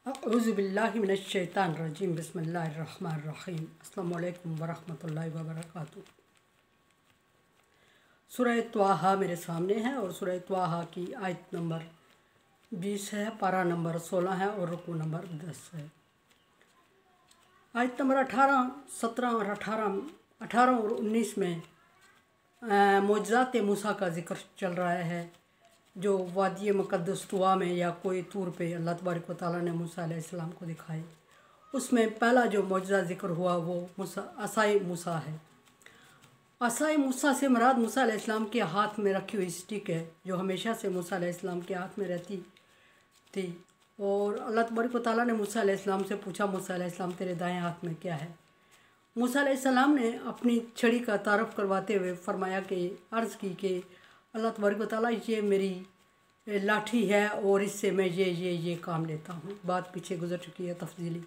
औज़ुबिल्लाहि मिनश्शैतानिर्रजीम बिस्मिल्लाहिर्रहमानिर्रहीम अस्सलामु अलैकुम वरहमतुल्लाहि वबरकातुहू। सूरह त्वाहा मेरे सामने है और सूरह त्वाहा की आयत नंबर 20 है, पारा नंबर 16 है और रुकू नंबर 10 है। आयत नंबर 18, 17 और 18 और 19 में मोजज़ात मूसा का ज़िक्र चल रहा है, जो वादी मुक़द्दस तुवा में या कोई तूर पे अल्लाह तबारक व तआला ने मूसा अलैहिस्सलाम को दिखाए। उसमें पहला जो मोजज़ा ज़िक्र हुआ वो असाए मूसा है। असाए मूसा से मुराद मूसा अलैहिस्सलाम के हाथ में रखी हुई स्टिक है, जो हमेशा से मूसा अलैहिस्सलाम के हाथ में रहती थी। और अल्लाह तबारक व तआला ने मूसा अलैहिस्सलाम से पूछा, मूसा अलैहिस्सलाम तेरे दाएं हाथ में क्या है? मूसा अलैहिस्सलाम ने अपनी छड़ी का तारफ़ करवाते हुए फरमाया कि अर्ज़ की कि अल्लाह तबारक व तआला ये मेरी लाठी है और इससे मैं ये काम लेता हूँ। बात पीछे गुजर चुकी है तफसीली।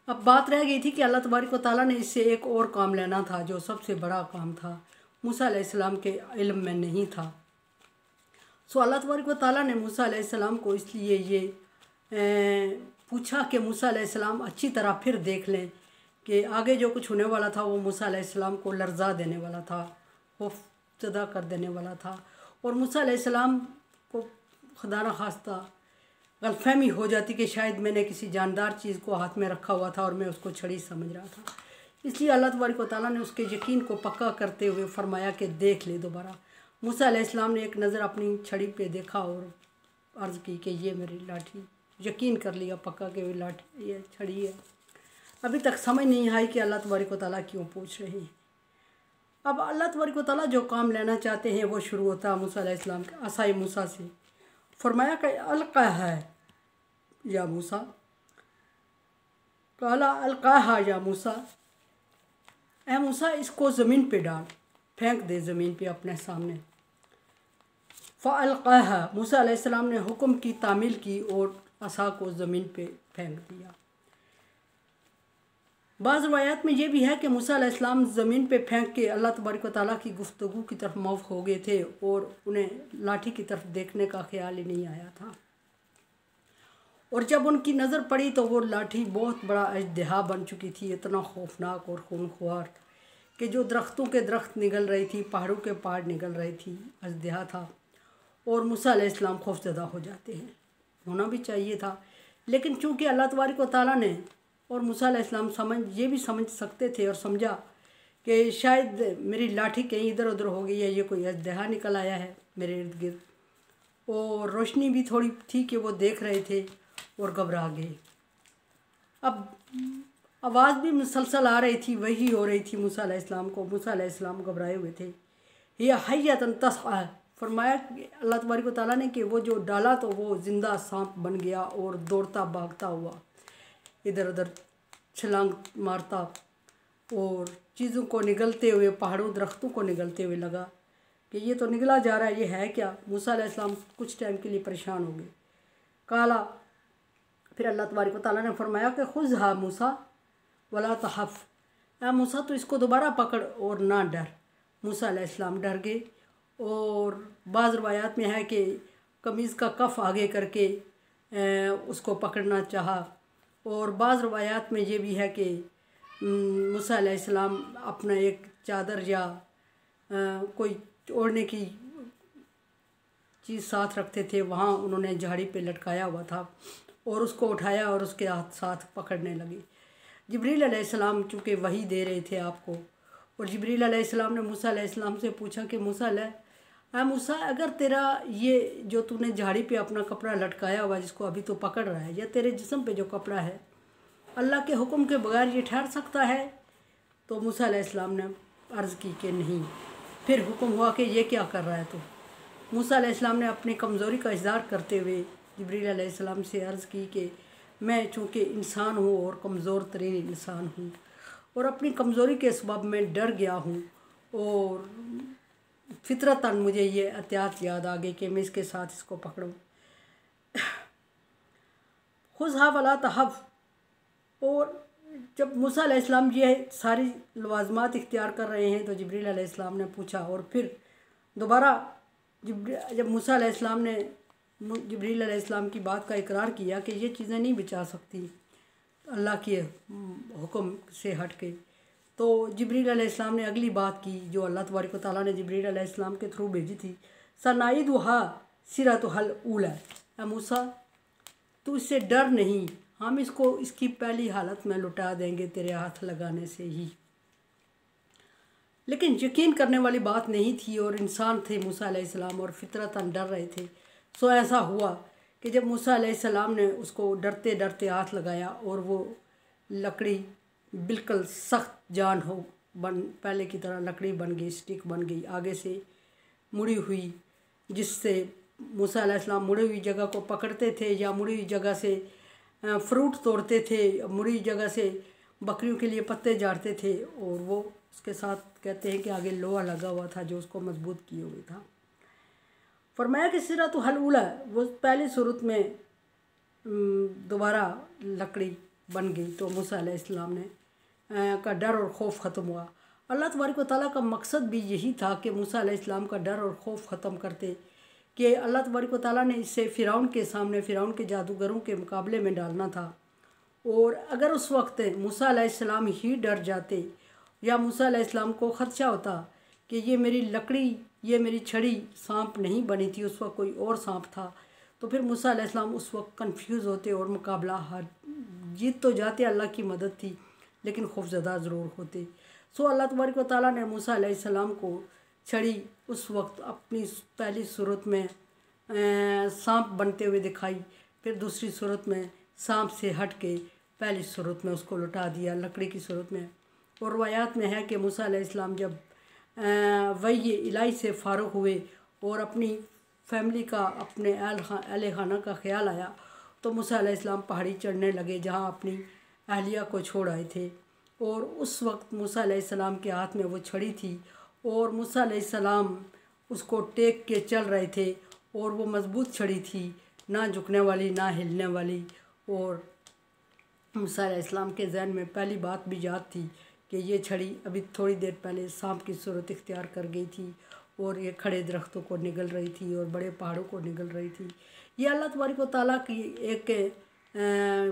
अब बात रह गई थी कि अल्लाह तबारक व तआला ने इससे एक और काम लेना था, जो सबसे बड़ा काम था, मूसा अलैहिस्सलाम के इल्म में नहीं था। सो अल्लाह तबारक व तआला ने मूसा अलैहिस्सलाम को इसलिए ये पूछा कि मूसा अलैहिस्सलाम अच्छी तरह फिर देख लें कि आगे जो कुछ होने वाला था वो मूसा अलैहिस्सलाम को लर्जा देने वाला था, खौफज़दा कर देने वाला था। और मूसा अलैहिस्सलाम को खुदा न खास्ता गलतफहमी हो जाती कि शायद मैंने किसी जानदार चीज़ को हाथ में रखा हुआ था और मैं उसको छड़ी समझ रहा था। इसलिए अल्लाह तबारक व तआला ने उसके यकीन को पक्का करते हुए फरमाया कि देख ले दोबारा। मूसा अलैहिस्सलाम ने एक नज़र अपनी छड़ी पे देखा और अर्ज़ की कि ये मेरी लाठी, यकीन कर लिया पक्का कि ये लाठी, ये छड़ी है। अभी तक समझ नहीं आई कि अल्लाह तबारक व तआला क्यों पूछ रहे हैं। अब अल्लाह तबारक व तआला जो काम लेना चाहते हैं वो शुरू होता है मूसा अलैहिस्सलाम के असाए मूसा से। फरमाया कि अलका है या मूसा, काला अलकाहा या मूसा, ए मूसा इसको ज़मीन पे डाल, फेंक दे ज़मीन पे अपने सामने। फ़अलकाहा, मूसा अलैहिस्सलाम ने हुक्म की तामील की और असा को ज़मीन पे फेंक दिया। बाज़ रवायात में ये भी है कि मूसा अलैहिस्सलाम ज़मीन पे फेंक के अल्लाह तबारक व तआला की गुफ्तगू की तरफ मौफ हो गए थे और उन्हें लाठी की तरफ देखने का ख्याल ही नहीं आया था। और जब उनकी नज़र पड़ी तो वो लाठी बहुत बड़ा अजदहा बन चुकी थी, इतना खौफनाक और खूनख्वार कि जो दरख्तों के दरख्त निगल रही थी, पहाड़ों के पहाड़ निगल रही थी, अजदहा था। और मूसा अलैहिस्सलाम खौफज़दा हो जाते हैं, होना भी चाहिए था। लेकिन चूँकि अल्लाह तबारक व तआला ने और मूसा अलैहिस्सलाम ये भी समझ सकते थे और समझा कि शायद मेरी लाठी कहीं इधर उधर हो गई है, ये कोई अजदहा निकल आया है मेरे इर्द गिर्द। और रोशनी भी थोड़ी थी कि वो देख रहे थे और घबरा गए। अब आवाज़ भी मुसलसल आ रही थी, वही हो रही थी मूसा अलैहिस्सलाम को। मूसा अलैहिस्सलाम घबराए हुए थे। या हय्यतन तस्आ, फरमाया अल्लाह तबारक व तआला ने कि वो जो डाला तो वो ज़िंदा सांप बन गया और दौड़ता भागता हुआ इधर उधर छलांग मारता और चीज़ों को निगलते हुए, पहाड़ों दरख्तों को निगलते हुए लगा कि ये तो निगला जा रहा है, ये है क्या? मूसा अलैहिस्सलाम कुछ टाइम के लिए परेशान हो गए। काला, फिर अल्लाह तबारक व तआला ने फरमाया कि खुज़हा मूसा वला तहफ़, ए मूसा तो इसको दोबारा पकड़ और ना डर। मूसा अलैहिस्सलाम डर गए। और बाज़ रवायात में है कि कमीज़ का कफ़ आगे करके उसको पकड़ना चाहा। और बाज़ रवायात में ये भी है कि मूसा अलैहिस्सलाम अपना एक चादर या कोई ओढ़ने की चीज़ साथ रखते थे, वहाँ उन्होंने झाड़ी पे लटकाया हुआ था और उसको उठाया और उसके हाथ साथ पकड़ने लगे। जिब्रील अलैहिस्सलाम चूँकि वही दे रहे थे आपको, और जिब्रील अलैहिस्सलाम ने मूसा अलैहिस्सलाम से पूछा कि मूसा अगर तेरा ये जो तूने झाड़ी पे अपना कपड़ा लटकाया हुआ जिसको अभी तो पकड़ रहा है, या तेरे जिस्म पे जो कपड़ा है, अल्लाह के हुक्म के बगैर ये ठहर सकता है? तो मूसा अलैहिस्सलाम ने अर्ज़ की कि नहीं। फिर हुक्म हुआ कि ये क्या कर रहा है तू? मूसा अलैहिस्सलाम ने अपनी कमज़ोरी का इज़हार करते हुए जिब्रील अलैहिस्सलाम से अर्ज़ की कि मैं चूँकि इंसान हूँ और कमज़ोर तरीन इंसान हूँ और अपनी कमज़ोरी के सबब मैं डर गया हूँ और फितरतन मुझे ये एहतियात याद आ गई कि मैं इसके साथ इसको पकड़ूँ। खुज़हा वला तहफ़। और जब मूसा अलैहिस्सलाम ये सारी लवाज़मात इख्तियार कर रहे हैं तो जिब्रील अलैहिस्सलाम ने पूछा, और फिर दोबारा जब मूसा अलैहिस्सलाम ने जिब्रील अलैहिस्सलाम की बात का इकरार किया कि ये चीज़ें नहीं बचा सकती अल्लाह के हुक्म से हट के। तो जिब्रील अलैहिस्सलाम ने अगली बात की जो अल्लाह तबारक व तआला ने जिब्रील अलैहिस्सलाम के थ्रू भेजी थी, सनाइदुहा सिरतुहल ऊला, ऐ मूसा तू इससे डर नहीं, हम इसको इसकी पहली हालत में लुटा देंगे तेरे हाथ लगाने से ही। लेकिन यकीन करने वाली बात नहीं थी और इंसान थे मूसा अलैहिस्सलाम और फितरतन डर रहे थे। सो ऐसा हुआ कि जब मूसा अलैहिस्सलाम ने उसको डरते डरते हाथ लगाया और वो लकड़ी बिल्कुल सख्त जान हो पहले की तरह लकड़ी बन गई, स्टिक बन गई, आगे से मुड़ी हुई, जिससे मूसा अलैहिस्सलाम मुड़ी हुई जगह को पकड़ते थे या मुड़ी हुई जगह से फ्रूट तोड़ते थे, मुड़ी हुई जगह से बकरियों के लिए पत्ते झाड़ते थे। और वो उसके साथ कहते हैं कि आगे लोहा लगा हुआ था जो उसको मजबूत किए हुए था। फरमाया कि सिरतुहल ऊला, वो पहली सूरत में दोबारा लकड़ी बन गई। तो मूसा अलैहिस्सलाम ने का डर और खौफ ख़त्म हुआ। अल्लाह तबारक व तआला का मकसद भी यही था कि मूसा अलैहिस्सलाम का डर और खौफ ख़त्म करते, कि अल्लाह तबारक व तआला ने इससे फ़िरौन के सामने, फ़िरौन के जादूगरों के मुकाबले में डालना था। और अगर उस वक्त मूसा अलैहिस्सलाम ही डर जाते या मूसा अलैहिस्सलाम को ख़दशा होता कि ये मेरी लकड़ी, ये मेरी छड़ी सांप नहीं बनी थी, उस वक्त कोई और सांप था, तो फिर मूसा अलैहिस्सलाम उस वक्त कंफ्यूज होते और मुकाबला हार जीत तो जाते, अल्लाह की मदद थी, लेकिन खौफज़दा ज़रूर होते। सो अल्लाह तबारक व तआला ने मूसा अलैहिस्सलाम को छड़ी उस वक्त अपनी पहली सूरत में सांप बनते हुए दिखाई, फिर दूसरी सूरत में सांप से हट के पहली सूरत में उसको लौटा दिया लकड़ी की सूरत में। और रवायात में है कि मूसा अलैहिस्सलाम जब वही इलाही से फ़ारुग़ हुए और अपनी फैमिली का, अपने अहल खाना का ख्याल आया, तो मूसा अलैहिस्सलाम पहाड़ी चढ़ने लगे जहाँ अपनी अहलिया को छोड़ आए थे। और उस वक्त मूसा अलैहिस्सलाम के हाथ में वो छड़ी थी और मूसा अलैहिस्सलाम उसको टेक के चल रहे थे और वो मज़बूत छड़ी थी, ना झुकने वाली ना हिलने वाली। और मूसा अलैहिस्सलाम के ज़हन में पहली बात भी याद थी कि ये छड़ी अभी थोड़ी देर पहले सांप की सूरत इख्तियार कर गई थी और ये खड़े दरख्तों को निगल रही थी और बड़े पहाड़ों को निगल रही थी। ये अल्लाह तबारक व तआला की एक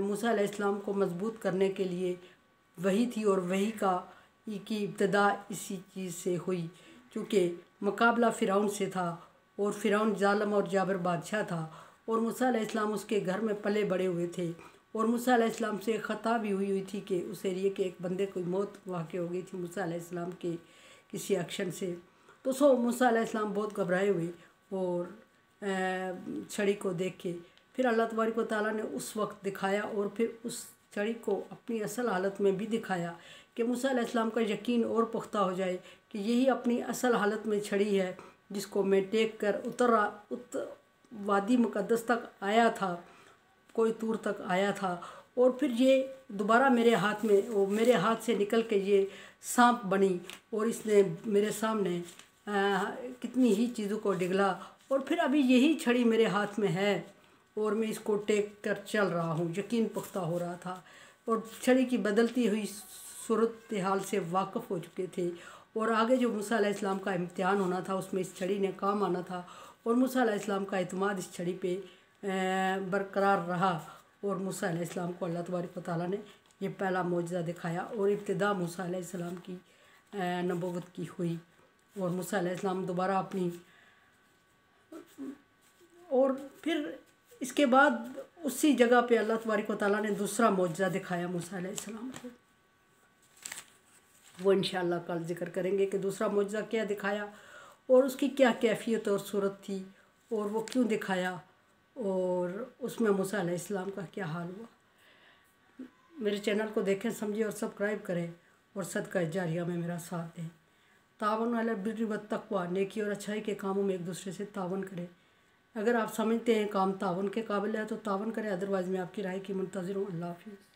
मूसा अलैहिस्सलाम को मजबूत करने के लिए वही थी। और वही की इब्तिदा इसी चीज़ से हुई, क्योंकि मुकाबला फ़िरौन से था और फ़िरौन ज़ालिम और जाबिर बादशाह था और मूसा अलैहिस्सलाम उसके घर में पले बड़े हुए थे। और मूसा अलैहिस्सलाम से ख़ता भी हुई थी कि उस एरिए के एक बंदे को मौत वाक़ हो गई थी मूसा अलैहिस्सलाम के किसी एक्शन से। तो सो मूसा अलैहिस्सलाम बहुत घबराए हुए और छड़ी को देख के फिर अल्लाह तबारक व तआला ने उस वक्त दिखाया और फिर उस छड़ी को अपनी असल हालत में भी दिखाया कि मूसा अलैहिस्सलाम का यकीन और पुख्ता हो जाए कि यही अपनी असल हालत में छड़ी है जिसको मैं टेक कर वादी मुक़द्दस तक आया था, कोई तूर तक आया था। और फिर ये दोबारा मेरे हाथ में, वो मेरे हाथ से निकल के ये सांप बनी और इसने मेरे सामने कितनी ही चीज़ों को डिगला और फिर अभी यही छड़ी मेरे हाथ में है और मैं इसको टेक कर चल रहा हूँ। यकीन पुख्ता हो रहा था और छड़ी की बदलती हुई सूरत हाल से वाकिफ़ हो चुके थे और आगे जो मूसा अलैहिस्सलाम का इम्तिहान होना था उसमें इस छड़ी ने काम आना था और मूसा अलैहिस्सलाम का एतमाद इस छड़ी पे बरकरार रहा। और मूसा अलैहिस्सलाम को अल्लाह तबारक व तआला ने ये पहला मौजज़ा दिखाया और इब्तिदा मूसा अलैहिस्सलाम की नबूवत की हुई। और मूसा अलैहिस्सलाम दोबारा अपनी, और फिर इसके बाद उसी जगह पे अल्लाह तबारक व तआला ने दूसरा मौजज़ा दिखाया मूसा अलैहिस्सलाम को। वो इंशाअल्लाह कल ज़िक्र करेंगे कि दूसरा मौजज़ा क्या दिखाया और उसकी क्या कैफियत और सूरत थी और वो क्यों दिखाया और उसमें मूसा अलैहिस्सलाम का क्या हाल हुआ। मेरे चैनल को देखें, समझें और सब्सक्राइब करें और सदका जारिया में मेरा साथ दें। तावन अलल बिर्रि व तक़वा, नेकी और अच्छाई के कामों में एक दूसरे से तावन करें। अगर आप समझते हैं काम तावन के काबिल है तो तावन करें, अदरवाइज़ मैं आपकी राय की मुंतज़िर हूँ। अल्लाह हाफ़िज़।